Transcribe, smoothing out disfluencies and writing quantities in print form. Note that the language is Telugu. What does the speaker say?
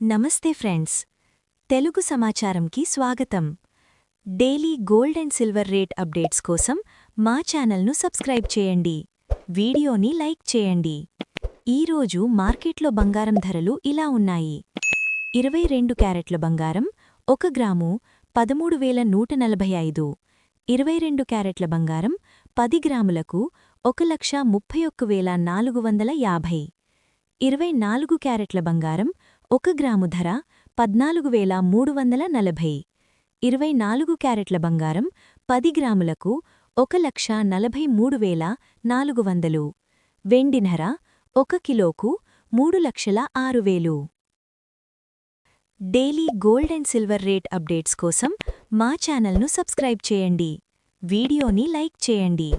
నమస్తే ఫ్రెండ్స్, తెలుగు సమాచారంకి స్వాగతం. Daily gold and silver rate updates కోసం మా ఛానల్ను సబ్స్క్రైబ్ చేయండి. వీడియోని లైక్ చేయండి. ఈరోజు మార్కెట్లో బంగారం ధరలు ఇలా ఉన్నాయి. 22 క్యారెట్ల బంగారం 1 గ్రాము 13,145. 22 క్యారెట్ల బంగారం 10 గ్రాములకు 1,31,450. 24 క్యారెట్ల బంగారం 1 గ్రాము ధర 14,340. 24 క్యారెట్ల బంగారం 10 గ్రాములకు 1,43,400. వెండి ధర 1 కిలోకు 3,06,000. Daily gold and silver rate updates కోసం మా ఛానల్ను సబ్స్క్రైబ్ చేయండి. వీడియోని లైక్ చేయండి.